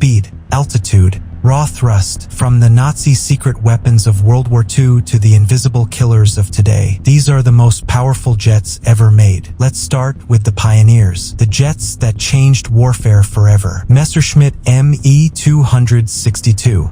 speed, altitude, raw thrust. From the Nazi secret weapons of World War II to the invisible killers of today, these are the most powerful jets ever made. Let's start with the pioneers, the jets that changed warfare forever. Messerschmitt Me-262,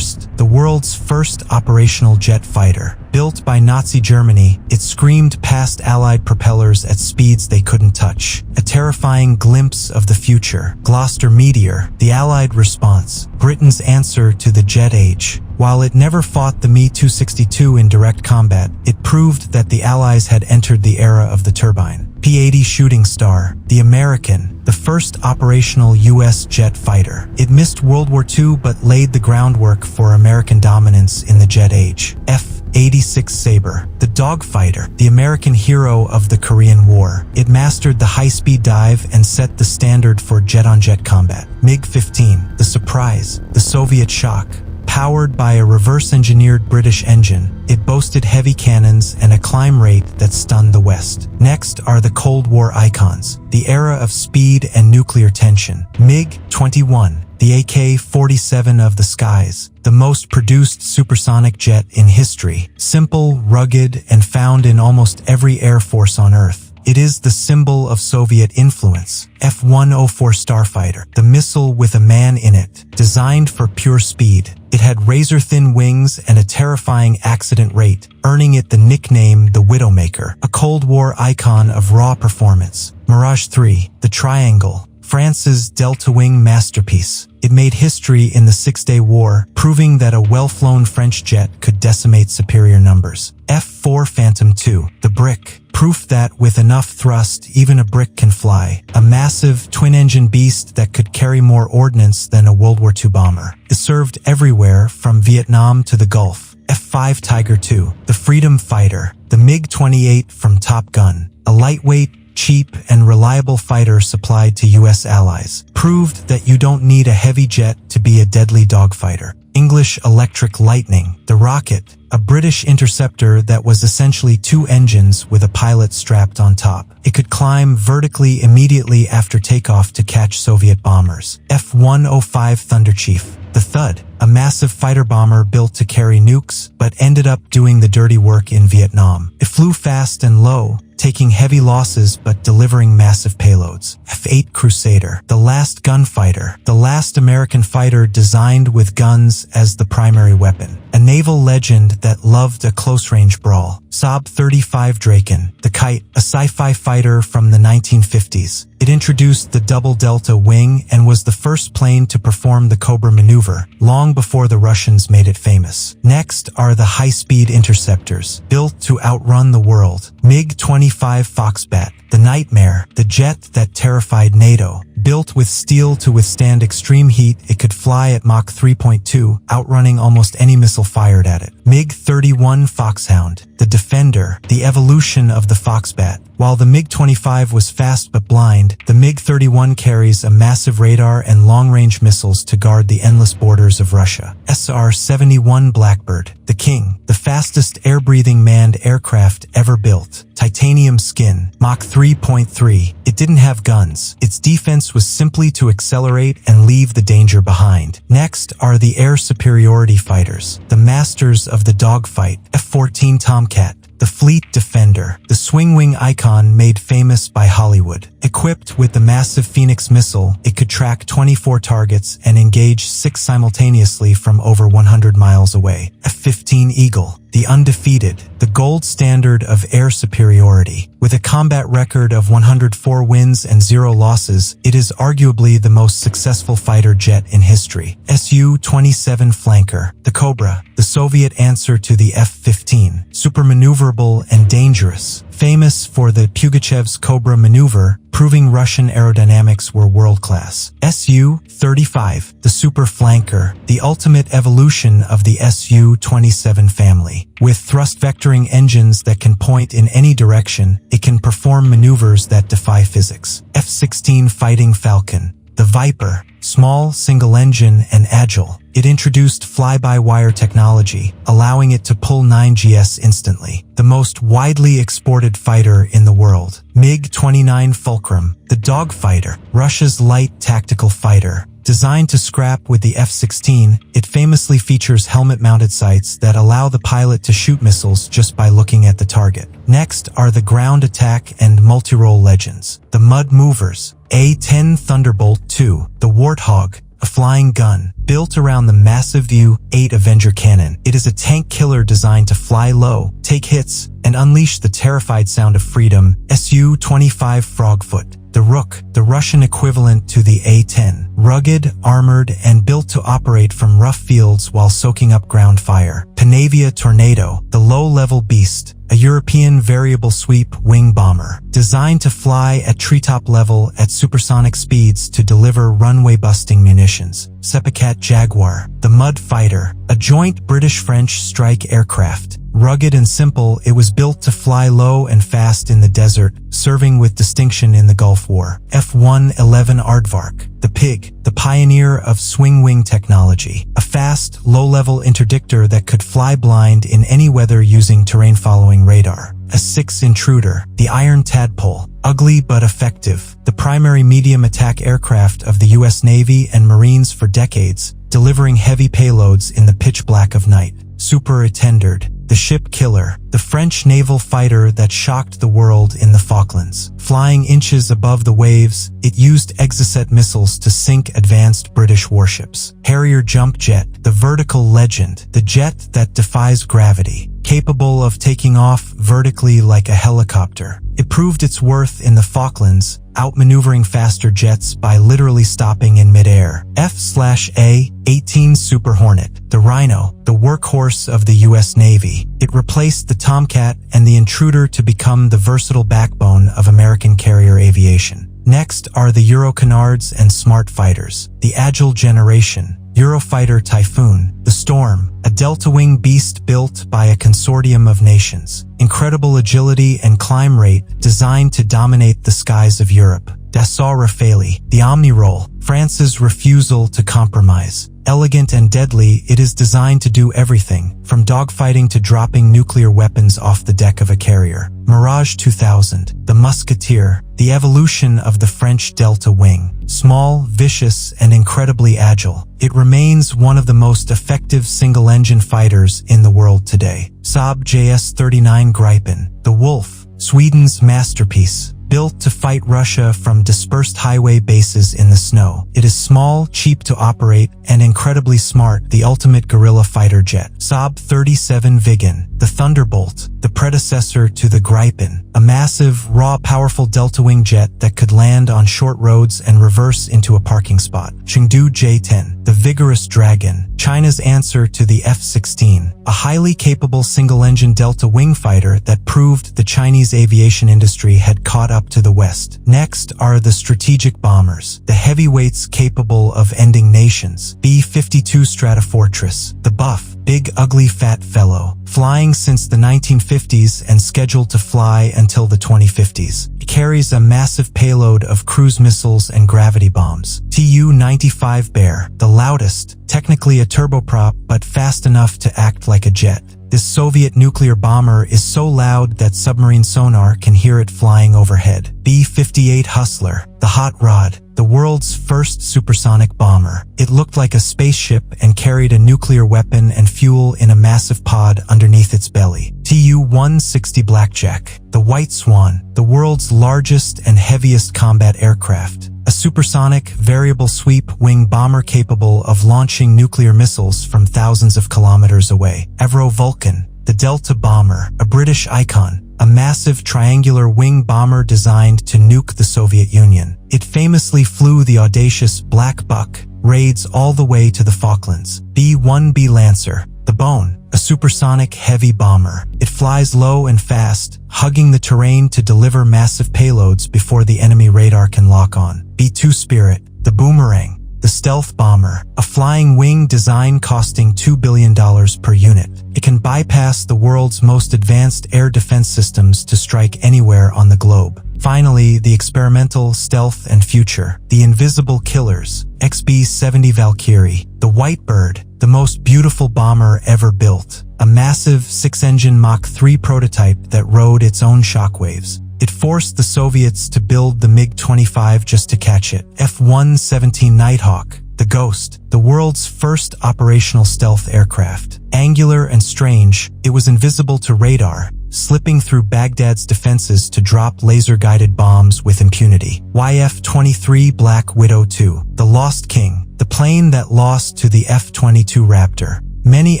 the world's first operational jet fighter. Built by Nazi Germany, it screamed past Allied propellers at speeds they couldn't touch. A terrifying glimpse of the future. Gloucester Meteor, the Allied response, Britain's answer to the jet age. While it never fought the Me-262 in direct combat, it proved that the Allies had entered the era of the turbine. P-80 Shooting Star, the American, the first operational U.S. jet fighter. It missed World War II but laid the groundwork for American dominance in the jet age. F-86 Sabre, the dogfighter, the American hero of the Korean War. It mastered the high-speed dive and set the standard for jet-on-jet combat. MiG-15, the Surprise, the Soviet shock. Powered by a reverse-engineered British engine, it boasted heavy cannons and a climb rate that stunned the West. Next are the Cold War icons, the era of speed and nuclear tension. MiG-21, the AK-47 of the skies, the most produced supersonic jet in history. Simple, rugged, and found in almost every air force on Earth. It is the symbol of Soviet influence. F-104 Starfighter, the missile with a man in it, designed for pure speed. It had razor-thin wings and a terrifying accident rate, earning it the nickname the Widowmaker, a Cold War icon of raw performance. Mirage 3, the Triangle, France's delta-wing masterpiece. It made history in the Six-Day War, proving that a well-flown French jet could decimate superior numbers. F-4 Phantom II, the Brick, proof that with enough thrust, even a brick can fly. A massive, twin-engine beast that could carry more ordnance than a World War II bomber. It served everywhere, from Vietnam to the Gulf. F-5 Tiger II, the Freedom Fighter, the MiG-28 from Top Gun. A lightweight, cheap, and reliable fighter supplied to U.S. allies. Proved that you don't need a heavy jet to be a deadly dogfighter. English Electric Lightning, the Rocket, a British interceptor that was essentially two engines with a pilot strapped on top. It could climb vertically immediately after takeoff to catch Soviet bombers. F-105 Thunderchief, the Thud, a massive fighter bomber built to carry nukes, but ended up doing the dirty work in Vietnam. It flew fast and low, taking heavy losses but delivering massive payloads. F-8 Crusader, the last gunfighter, the last American fighter designed with guns as the primary weapon. A naval legend that loved a close-range brawl. Saab 35 Draken, the Kite, a sci-fi fighter from the 1950s. It introduced the double delta wing and was the first plane to perform the Cobra maneuver, long before the Russians made it famous. Next are the high-speed interceptors, built to outrun the world. MiG-25 Foxbat, the Nightmare, the jet that terrified NATO. Built with steel to withstand extreme heat, it could fly at Mach 3.2, outrunning almost any missile fired at it. MiG-31 Foxhound, the Defender, the evolution of the Foxbat. While the MiG-25 was fast but blind, the MiG-31 carries a massive radar and long-range missiles to guard the endless borders of Russia. SR-71 Blackbird, the King, the fastest air-breathing manned aircraft ever built. Titanium skin, Mach 3.3. It didn't have guns. Its defense was simply to accelerate and leave the danger behind. Next are the air superiority fighters, the masters of the dogfight. F-14 Tomcat, the Fleet Defender, the swing-wing icon made famous by Hollywood. Equipped with the massive Phoenix missile, it could track 24 targets and engage 6 simultaneously from over 100 miles away. F-15 Eagle, the undefeated, the gold standard of air superiority. With a combat record of 104 wins and 0 losses, it is arguably the most successful fighter jet in history. Su-27 Flanker, the Cobra, the Soviet answer to the F-15, supermaneuverable and dangerous. Famous for the Pugachev's Cobra maneuver, proving Russian aerodynamics were world-class. Su-35, the Super Flanker, the ultimate evolution of the Su-27 family. With thrust-vectoring engines that can point in any direction, it can perform maneuvers that defy physics. F-16 Fighting Falcon, the Viper, small, single-engine, and agile. It introduced fly-by-wire technology, allowing it to pull 9GS instantly. The most widely exported fighter in the world. MiG-29 Fulcrum, the dogfighter, Russia's light tactical fighter. Designed to scrap with the F-16, it famously features helmet-mounted sights that allow the pilot to shoot missiles just by looking at the target. Next are the ground attack and multi-role legends. The Mud Movers, A-10 Thunderbolt II, the Warthog, a flying gun, built around the massive U-8 Avenger cannon. It is a tank killer designed to fly low, take hits, and unleash the terrified sound of freedom. Su-25 Frogfoot, the Rook, the Russian equivalent to the A-10. Rugged, armored, and built to operate from rough fields while soaking up ground fire. Panavia Tornado, the low-level beast, a European variable sweep wing bomber, designed to fly at treetop level at supersonic speeds to deliver runway-busting munitions. Seppicat Jaguar, the Mud Fighter, a joint British-French strike aircraft. Rugged and simple, it was built to fly low and fast in the desert, serving with distinction in the Gulf War. F-111 Aardvark, the Pig, the pioneer of swing-wing technology, a fast, low-level interdictor that could fly blind in any weather using terrain-following radar. A 6 Intruder, the Iron Tadpole, ugly but effective, the primary medium attack aircraft of the U.S. Navy and Marines for decades, delivering heavy payloads in the pitch black of night. Super Étendard, the Ship Killer, the French naval fighter that shocked the world in the Falklands. Flying inches above the waves, it used Exocet missiles to sink advanced British warships. Harrier Jump Jet, the vertical legend, the jet that defies gravity, capable of taking off vertically like a helicopter. It proved its worth in the Falklands, outmaneuvering faster jets by literally stopping in midair. F/A-18 Super Hornet, the Rhino, the workhorse of the U.S. Navy. It replaced the Tomcat and the Intruder to become the versatile backbone of American carrier aviation. Next are the Eurocanards and Smart Fighters, the Agile generation. Eurofighter Typhoon, the Storm, a delta-wing beast built by a consortium of nations. Incredible agility and climb rate, designed to dominate the skies of Europe. Dassault Rafale, the Omnirole, France's refusal to compromise. Elegant and deadly, it is designed to do everything, from dogfighting to dropping nuclear weapons off the deck of a carrier. Mirage 2000, the Musketeer, the evolution of the French Delta Wing. Small, vicious, and incredibly agile, it remains one of the most effective single-engine fighters in the world today. Saab JS-39 Gripen, the Wolf, Sweden's masterpiece. Built to fight Russia from dispersed highway bases in the snow. It is small, cheap to operate, and incredibly smart, the ultimate guerrilla fighter jet. Saab 37 Viggen, the Thunderbolt, the predecessor to the Gripen, a massive, raw, powerful delta-wing jet that could land on short roads and reverse into a parking spot. Chengdu J-10, the vigorous Dragon, China's answer to the F-16, a highly capable single-engine delta-wing fighter that proved the Chinese aviation industry had caught up to the West. Next are the strategic bombers, the heavyweights capable of ending nations. B-52 Stratofortress, the Buff, big ugly fat fellow, flying since the 1950s and scheduled to fly until the 2050s. It carries a massive payload of cruise missiles and gravity bombs. Tu-95 Bear, the loudest, technically a turboprop but fast enough to act like a jet. This Soviet nuclear bomber is so loud that submarine sonar can hear it flying overhead. B-58 Hustler, the Hot Rod, the world's first supersonic bomber. It looked like a spaceship and carried a nuclear weapon and fuel in a massive pod underneath its belly. Tu-160 Blackjack, the White Swan, the world's largest and heaviest combat aircraft. A supersonic, variable sweep wing bomber capable of launching nuclear missiles from thousands of kilometers away. Avro Vulcan, the Delta Bomber, a British icon, a massive triangular wing bomber designed to nuke the Soviet Union. It famously flew the audacious Black Buck raids all the way to the Falklands. B-1B Lancer, the Bone, a supersonic heavy bomber. It flies low and fast, hugging the terrain to deliver massive payloads before the enemy radar can lock on. B-2 Spirit, the Boomerang, the stealth bomber, a flying wing design costing $2 billion per unit. It can bypass the world's most advanced air defense systems to strike anywhere on the globe. Finally, the experimental, stealth, and future, the Invisible Killers, XB-70 Valkyrie, the White Bird, the most beautiful bomber ever built, a massive 6-engine Mach 3 prototype that rode its own shockwaves. It forced the Soviets to build the MiG-25 just to catch it. F-117 Nighthawk, the Ghost, the world's first operational stealth aircraft. Angular and strange, it was invisible to radar, slipping through Baghdad's defenses to drop laser-guided bombs with impunity. YF-23 Black Widow II, the Lost King, the plane that lost to the F-22 Raptor. Many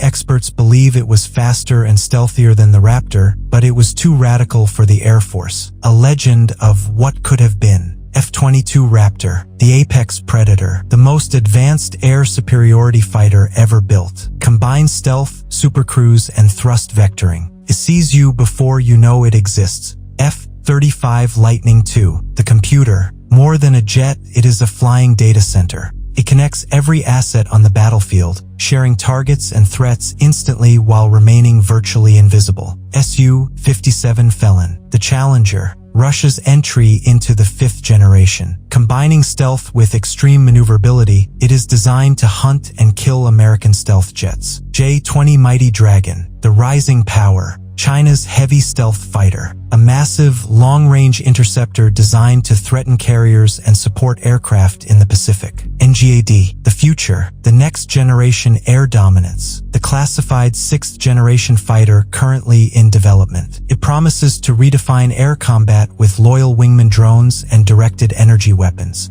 experts believe it was faster and stealthier than the Raptor, but it was too radical for the Air Force. A legend of what could have been. F-22 Raptor, the apex predator, the most advanced air superiority fighter ever built. Combines stealth, supercruise, and thrust vectoring. It sees you before you know it exists. F-35 Lightning II, the computer. More than a jet, it is a flying data center. It connects every asset on the battlefield, sharing targets and threats instantly while remaining virtually invisible. Su-57 Felon, the Challenger, Russia's entry into the 5th generation. Combining stealth with extreme maneuverability, it is designed to hunt and kill American stealth jets. J-20 Mighty Dragon, the Rising Power, China's heavy stealth fighter, a massive, long-range interceptor designed to threaten carriers and support aircraft in the Pacific. NGAD, the Future, the next-generation air dominance, the classified 6th-generation fighter currently in development. It promises to redefine air combat with loyal wingman drones and directed energy weapons.